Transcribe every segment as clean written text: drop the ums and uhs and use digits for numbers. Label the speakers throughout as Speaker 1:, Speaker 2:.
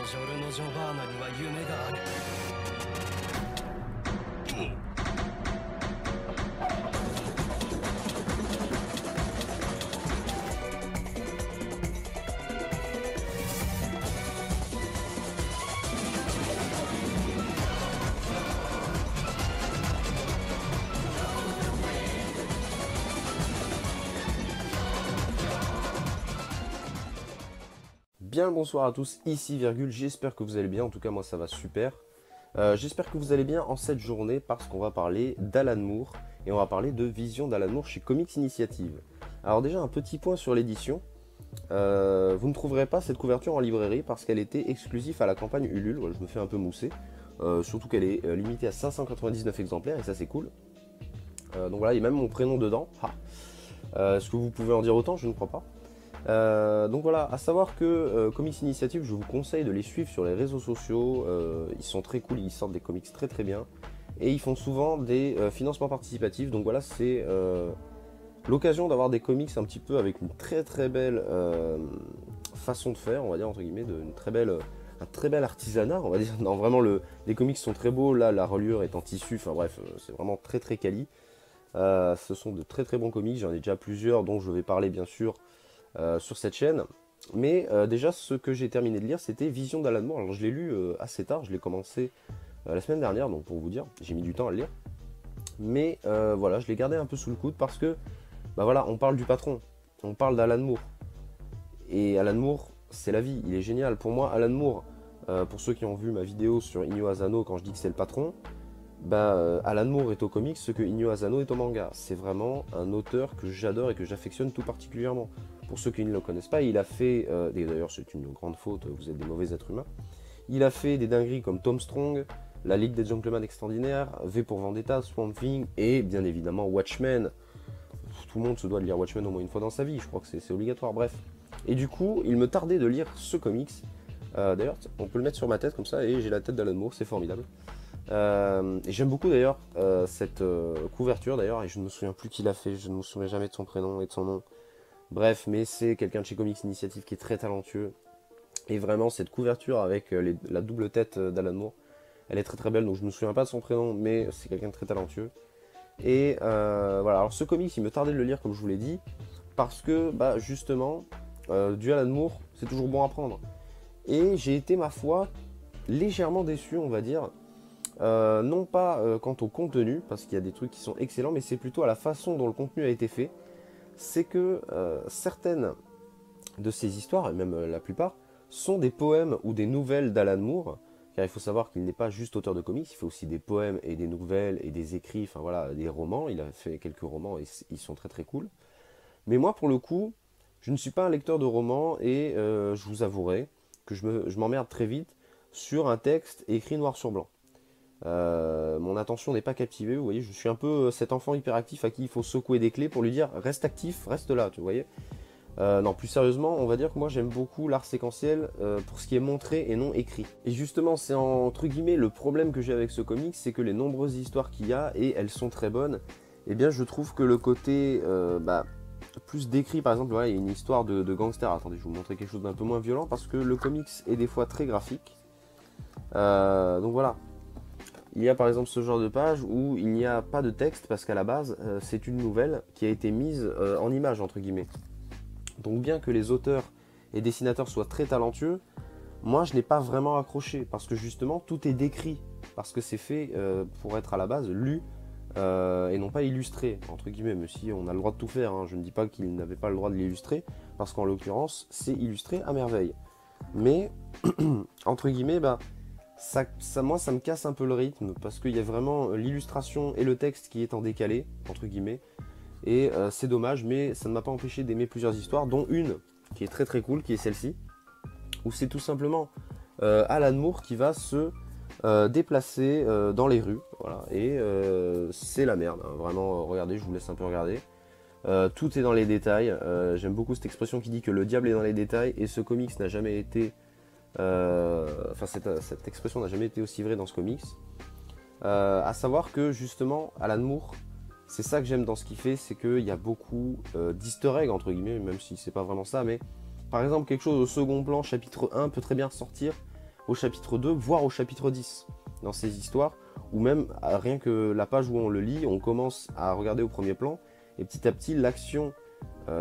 Speaker 1: ジョルノ・ジョバーナには夢がある。
Speaker 2: Bien le bonsoir à tous, ici Virgule, j'espère que vous allez bien, en tout cas moi ça va super. J'espère que vous allez bien en cette journée parce qu'on va parler d'Alan Moore et on va parler de Vision d'Alan Moore chez Comics Initiative. Alors déjà un petit point sur l'édition, vous ne trouverez pas cette couverture en librairie parce qu'elle était exclusive à la campagne Ulule, ouais, je me fais un peu mousser, surtout qu'elle est limitée à 599 exemplaires et ça c'est cool. Donc voilà, il y a même mon prénom dedans. Est-ce que vous pouvez en dire autant? Je ne crois pas. Donc voilà, à savoir que Comics Initiative, je vous conseille de les suivre sur les réseaux sociaux, ils sont très cool, ils sortent des comics très très bien, et ils font souvent des financements participatifs, donc voilà, c'est l'occasion d'avoir des comics un petit peu avec une très très belle façon de faire, on va dire entre guillemets, un très bel artisanat, on va dire. Non, vraiment, les comics sont très beaux, là la reliure est en tissu, enfin bref, c'est vraiment très très quali. Ce sont de très très bons comics, j'en ai déjà plusieurs dont je vais parler bien sûr sur cette chaîne, mais déjà ce que j'ai terminé de lire c'était Vision d'Alan Moore. Alors je l'ai lu assez tard, je l'ai commencé la semaine dernière, donc pour vous dire, j'ai mis du temps à le lire, mais voilà, je l'ai gardé un peu sous le coude parce que, bah voilà, on parle du patron, on parle d'Alan Moore, et Alan Moore c'est la vie, il est génial. Pour moi Alan Moore, pour ceux qui ont vu ma vidéo sur Inyo Asano quand je dis que c'est le patron, bah, Alan Moore est au comics ce que Inyo Asano est au manga. C'est vraiment un auteur que j'adore et que j'affectionne tout particulièrement. Pour ceux qui ne le connaissent pas, il a fait, et d'ailleurs c'est une grande faute, vous êtes des mauvais êtres humains, il a fait des dingueries comme Tom Strong, La Ligue des Gentlemen Extraordinaires, V pour Vendetta, Swamp Thing et bien évidemment Watchmen. Tout le monde se doit de lire Watchmen au moins une fois dans sa vie, je crois que c'est obligatoire, bref. Et du coup, il me tardait de lire ce comics. D'ailleurs, on peut le mettre sur ma tête comme ça et j'ai la tête d'Alan Moore, c'est formidable. Et j'aime beaucoup d'ailleurs cette couverture d'ailleurs, et je ne me souviens plus qui l'a fait, je ne me souviens jamais de son prénom et de son nom. Bref, mais c'est quelqu'un de chez Comics Initiative qui est très talentueux. Et vraiment, cette couverture avec la double tête d'Alan Moore, elle est très très belle. Donc je ne me souviens pas de son prénom, mais c'est quelqu'un de très talentueux. Et voilà, alors ce comics, il me tardait de le lire comme je vous l'ai dit, parce que bah, justement, du Alan Moore, c'est toujours bon à prendre. Et j'ai été, ma foi, légèrement déçu, on va dire. Non pas quant au contenu, parce qu'il y a des trucs qui sont excellents, mais c'est plutôt à la façon dont le contenu a été fait. C'est que certaines de ces histoires, et même la plupart, sont des poèmes ou des nouvelles d'Alan Moore, car il faut savoir qu'il n'est pas juste auteur de comics, il fait aussi des poèmes et des nouvelles et des écrits, enfin voilà, des romans. Il a fait quelques romans et ils sont très très cool. Mais moi, pour le coup, je ne suis pas un lecteur de romans et je vous avouerai que je m'emmerde très vite sur un texte écrit noir sur blanc. Mon attention n'est pas captivée, vous voyez, je suis un peu cet enfant hyperactif à qui il faut secouer des clés pour lui dire reste actif, reste là, tu voyez. Non, plus sérieusement, on va dire que moi j'aime beaucoup l'art séquentiel pour ce qui est montré et non écrit. Et justement, c'est entre guillemets le problème que j'ai avec ce comic, c'est que les nombreuses histoires qu'il y a, et elles sont très bonnes, eh bien je trouve que le côté plus décrit, par exemple, voilà, il y a une histoire de gangster, attendez, je vais vous montrer quelque chose d'un peu moins violent, parce que le comics est des fois très graphique. Donc voilà. Il y a par exemple ce genre de page où il n'y a pas de texte parce qu'à la base c'est une nouvelle qui a été mise en image entre guillemets. Donc bien que les auteurs et dessinateurs soient très talentueux, moi je n'ai pas vraiment accroché parce que justement tout est décrit, parce que c'est fait pour être à la base lu et non pas illustré entre guillemets, même si on a le droit de tout faire, hein. Je ne dis pas qu'ils n'avaient pas le droit de l'illustrer parce qu'en l'occurrence c'est illustré à merveille. Mais entre guillemets, bah, moi ça me casse un peu le rythme parce qu'il y a vraiment l'illustration et le texte qui est en décalé entre guillemets et c'est dommage, mais ça ne m'a pas empêché d'aimer plusieurs histoires, dont une qui est très très cool, qui est celle-ci où c'est tout simplement Alan Moore qui va se déplacer dans les rues, voilà, et c'est la merde, hein. Vraiment, regardez, je vous laisse un peu regarder. Tout est dans les détails, j'aime beaucoup cette expression qui dit que le diable est dans les détails, et ce comics n'a jamais été cette expression n'a jamais été aussi vraie dans ce comics. À savoir que justement, Alan Moore, c'est ça que j'aime dans ce qu'il fait, c'est qu'il y a beaucoup d'easter eggs entre guillemets, même si c'est pas vraiment ça, mais par exemple quelque chose au second plan, chapitre 1 peut très bien sortir au chapitre 2, voire au chapitre 10 dans ces histoires, ou même rien que la page où on le lit, on commence à regarder au premier plan, et petit à petit l'action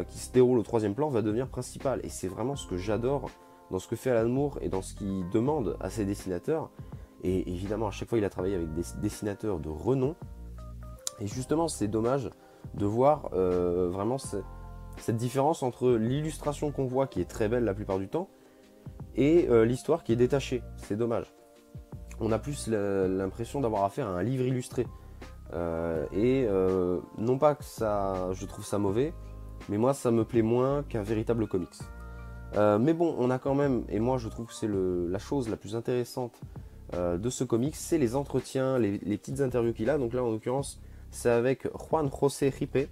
Speaker 2: qui se déroule au troisième plan va devenir principale. Et c'est vraiment ce que j'adore dans ce que fait Alan Moore et dans ce qu'il demande à ses dessinateurs. Et évidemment, à chaque fois, il a travaillé avec des dessinateurs de renom. Et justement, c'est dommage de voir vraiment cette différence entre l'illustration qu'on voit, qui est très belle la plupart du temps, et l'histoire qui est détachée. C'est dommage. On a plus l'impression d'avoir affaire à un livre illustré. Non pas que ça, je trouve ça mauvais, mais moi ça me plaît moins qu'un véritable comics. Mais bon, on a quand même, et moi je trouve que c'est la chose la plus intéressante de ce comics, c'est les entretiens, les petites interviews qu'il a. Donc là en l'occurrence c'est avec Juan José Ripe,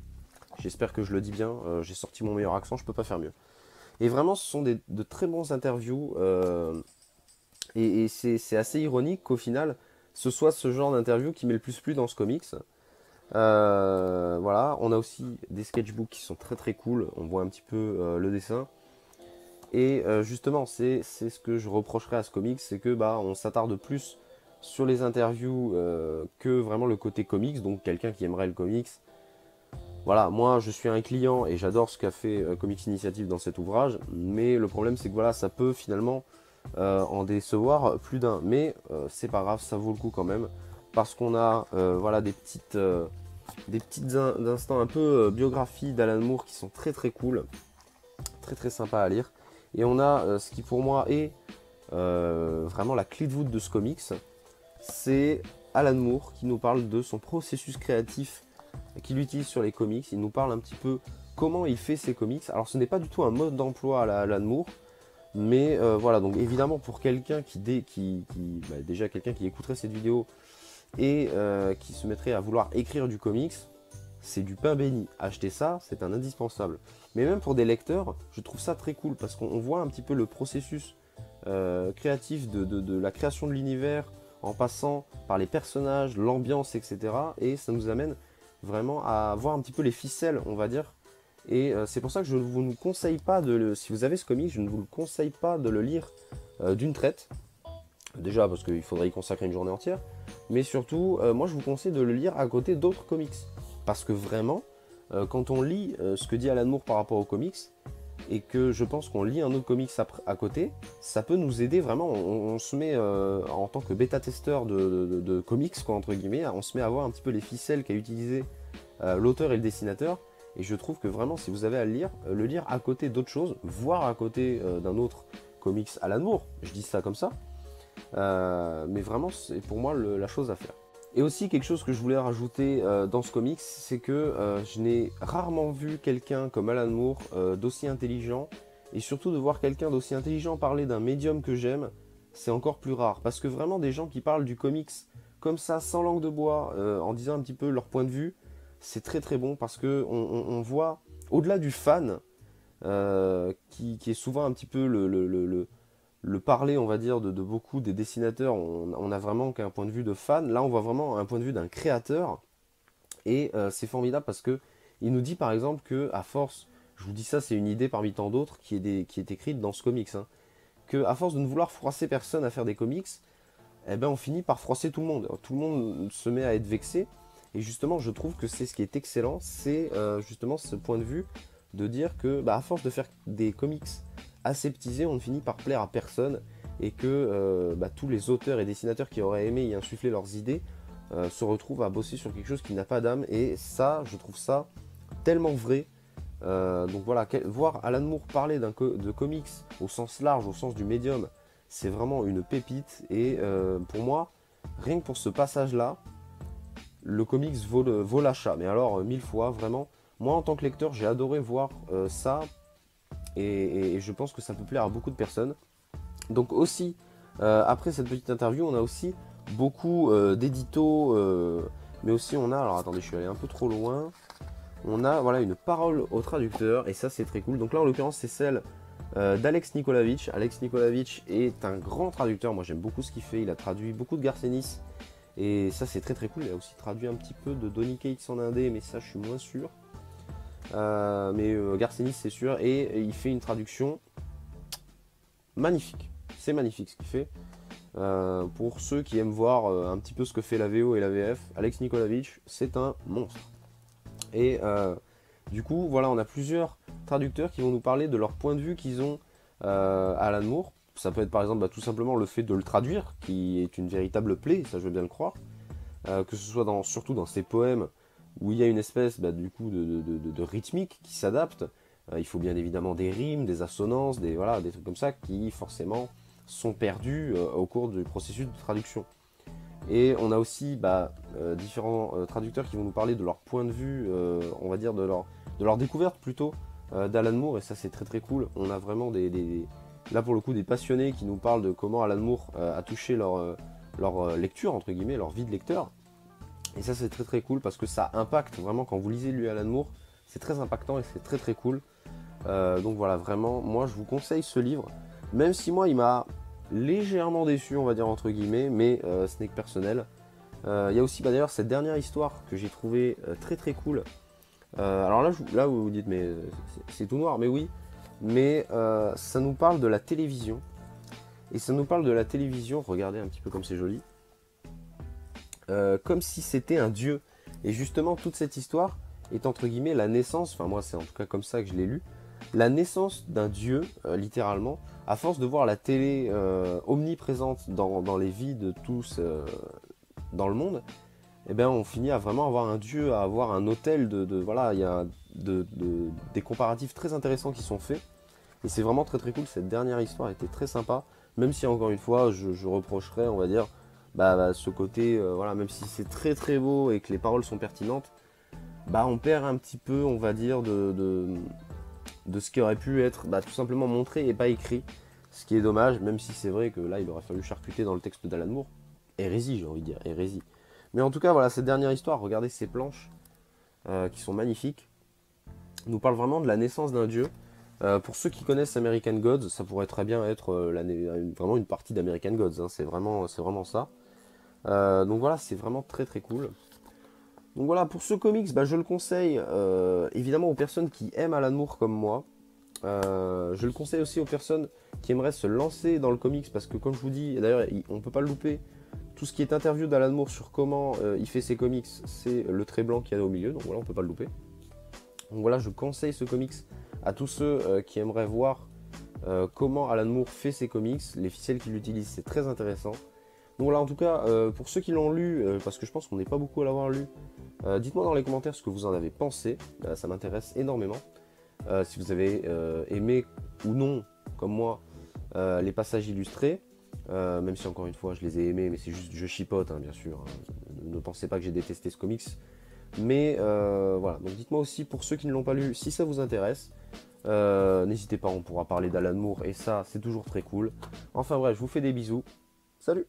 Speaker 2: j'espère que je le dis bien, j'ai sorti mon meilleur accent, je peux pas faire mieux. Et vraiment ce sont de très bons interviews, et c'est assez ironique qu'au final ce soit ce genre d'interview qui m'est le plus plu dans ce comics. Voilà, on a aussi des sketchbooks qui sont très très cool, on voit un petit peu le dessin. Et justement, c'est ce que je reprocherais à ce comics, c'est que on s'attarde plus sur les interviews que vraiment le côté comics, donc quelqu'un qui aimerait le comics. Voilà, moi je suis un client et j'adore ce qu'a fait Comics Initiative dans cet ouvrage, mais le problème c'est que voilà, ça peut finalement en décevoir plus d'un. Mais c'est pas grave, ça vaut le coup quand même, parce qu'on a voilà, des petites instants un peu biographie d'Alan Moore qui sont très très cool, très très sympa à lire. Et on a ce qui pour moi est vraiment la clé de voûte de ce comics, c'est Alan Moore qui nous parle de son processus créatif qu'il utilise sur les comics. Il nous parle un petit peu comment il fait ses comics. Alors ce n'est pas du tout un mode d'emploi à la Alan Moore, mais voilà, donc évidemment pour quelqu'un déjà quelqu'un qui écouterait cette vidéo et qui se mettrait à vouloir écrire du comics, c'est du pain béni. Acheter ça, c'est un indispensable. Mais même pour des lecteurs, je trouve ça très cool parce qu'on voit un petit peu le processus créatif de la création de l'univers en passant par les personnages, l'ambiance, etc. Et ça nous amène vraiment à voir un petit peu les ficelles, on va dire. Et c'est pour ça que je ne vous conseille pas si vous avez ce comic, je ne vous le conseille pas de le lire d'une traite. Déjà parce qu'il faudrait y consacrer une journée entière. Mais surtout, moi je vous conseille de le lire à côté d'autres comics. Parce que vraiment, quand on lit ce que dit Alan Moore par rapport aux comics, et que je pense qu'on lit un autre comics à côté, ça peut nous aider vraiment. On se met en tant que bêta-testeur de comics, quoi, entre guillemets, on se met à voir un petit peu les ficelles qu'a utilisé l'auteur et le dessinateur. Et je trouve que vraiment, si vous avez à le lire à côté d'autres choses, voire à côté d'un autre comics Alan Moore, je dis ça comme ça, mais vraiment, c'est pour moi la chose à faire. Et aussi quelque chose que je voulais rajouter dans ce comics, c'est que je n'ai rarement vu quelqu'un comme Alan Moore d'aussi intelligent, et surtout de voir quelqu'un d'aussi intelligent parler d'un médium que j'aime, c'est encore plus rare. Parce que vraiment des gens qui parlent du comics comme ça, sans langue de bois, en disant un petit peu leur point de vue, c'est très très bon parce que on voit, au-delà du fan, qui est souvent un petit peu le parler, on va dire, de beaucoup des dessinateurs, on a vraiment qu'un point de vue de fan. Là, on voit vraiment un point de vue d'un créateur. Et c'est formidable parce que il nous dit par exemple que à force, je vous dis ça, c'est une idée parmi tant d'autres qui est écrite dans ce comics, hein, que à force de ne vouloir froisser personne à faire des comics, eh ben on finit par froisser tout le monde. Tout le monde se met à être vexé. Et justement, je trouve que c'est ce qui est excellent, c'est justement ce point de vue de dire que à force de faire des comics aseptisés, on ne finit par plaire à personne et que tous les auteurs et dessinateurs qui auraient aimé y insuffler leurs idées se retrouvent à bosser sur quelque chose qui n'a pas d'âme. Et ça, je trouve ça tellement vrai. Donc voilà, voir Alan Moore parler de comics au sens large, au sens du médium, c'est vraiment une pépite. Et pour moi, rien que pour ce passage-là, le comics vaut l'achat. Mais alors, 1000 fois, vraiment. Moi, en tant que lecteur, j'ai adoré voir ça. Et je pense que ça peut plaire à beaucoup de personnes. Donc aussi, après cette petite interview, on a aussi beaucoup d'éditos. Mais aussi, on a... Alors, attendez, je suis allé un peu trop loin. On a voilà, une parole au traducteur. Et ça, c'est très cool. Donc là, en l'occurrence, c'est celle d'Alex Nikolavitch. Alex Nikolavitch est un grand traducteur. Moi, j'aime beaucoup ce qu'il fait. Il a traduit beaucoup de Garcenis. Et ça, c'est très très cool. Il a aussi traduit un petit peu de Donny Cates en indé, mais ça, je suis moins sûr. Mais Garcenis, c'est sûr. Et il fait une traduction magnifique. C'est magnifique ce qu'il fait. Pour ceux qui aiment voir un petit peu ce que fait la VO et la VF, Alex Nikolavitch, c'est un monstre. Et du coup, voilà, on a plusieurs traducteurs qui vont nous parler de leur point de vue qu'ils ont à Alan Moore. Ça peut être par exemple tout simplement le fait de le traduire, qui est une véritable plaie, ça je veux bien le croire. Que ce soit surtout dans ses poèmes, où il y a une espèce du coup de rythmique qui s'adapte. Il faut bien évidemment des rimes, des assonances, voilà, des trucs comme ça qui forcément sont perdus au cours du processus de traduction. Et on a aussi différents traducteurs qui vont nous parler de leur point de vue, on va dire de leur découverte plutôt d'Alan Moore, et ça c'est très très cool. On a vraiment là pour le coup des passionnés qui nous parlent de comment Alan Moore a touché leur lecture, entre guillemets, leur vie de lecteur. Et ça c'est très très cool parce que ça impacte vraiment quand vous lisez lui Alan Moore, c'est très impactant et c'est très très cool. Donc voilà, vraiment, moi je vous conseille ce livre, même si moi il m'a légèrement déçu, on va dire entre guillemets, mais ce n'est que personnel. Il y a aussi d'ailleurs cette dernière histoire que j'ai trouvé très très cool. Alors là vous vous dites mais c'est tout noir, mais oui, mais ça nous parle de la télévision. Et ça nous parle de la télévision, regardez un petit peu comme c'est joli. Comme si c'était un dieu. Et justement, toute cette histoire est entre guillemets la naissance, enfin moi c'est en tout cas comme ça que je l'ai lu, la naissance d'un dieu, littéralement, à force de voir la télé omniprésente dans les vies de tous dans le monde, et bien on finit à vraiment avoir un dieu, à avoir un autel voilà, il y a des comparatifs très intéressants qui sont faits. Et c'est vraiment très très cool, cette dernière histoire était très sympa, même si encore une fois je reprocherais, on va dire, ce côté, voilà, même si c'est très très beau et que les paroles sont pertinentes, on perd un petit peu, on va dire, de ce qui aurait pu être tout simplement montré et pas écrit. Ce qui est dommage, même si c'est vrai que là il aurait fallu charcuter dans le texte d'Alan Moore. Hérésie, j'ai envie de dire, hérésie. Mais en tout cas, voilà, cette dernière histoire, regardez ces planches qui sont magnifiques, nous parle vraiment de la naissance d'un dieu. Pour ceux qui connaissent American Gods, ça pourrait très bien être vraiment une partie d'American Gods, hein, c'est vraiment ça. Donc voilà, c'est vraiment très très cool. Donc voilà, pour ce comics, je le conseille évidemment aux personnes qui aiment Alan Moore comme moi. Je le conseille aussi aux personnes qui aimeraient se lancer dans le comics, parce que comme je vous dis, et d'ailleurs on ne peut pas le louper, tout ce qui est interview d'Alan Moore sur comment il fait ses comics, c'est le trait blanc qu'il y a au milieu, donc voilà, on ne peut pas le louper. Donc voilà, je conseille ce comics à tous ceux qui aimeraient voir comment Alan Moore fait ses comics, les ficelles qu'il utilise, c'est très intéressant. Donc voilà, en tout cas, pour ceux qui l'ont lu, parce que je pense qu'on n'est pas beaucoup à l'avoir lu, dites-moi dans les commentaires ce que vous en avez pensé, ça m'intéresse énormément. Si vous avez aimé ou non, comme moi, les passages illustrés, même si encore une fois je les ai aimés, mais c'est juste je chipote, hein, bien sûr, hein. Ne pensez pas que j'ai détesté ce comics. Mais voilà, donc dites-moi aussi pour ceux qui ne l'ont pas lu si ça vous intéresse. N'hésitez pas, on pourra parler d'Alan Moore et ça c'est toujours très cool. Enfin bref, je vous fais des bisous. Salut!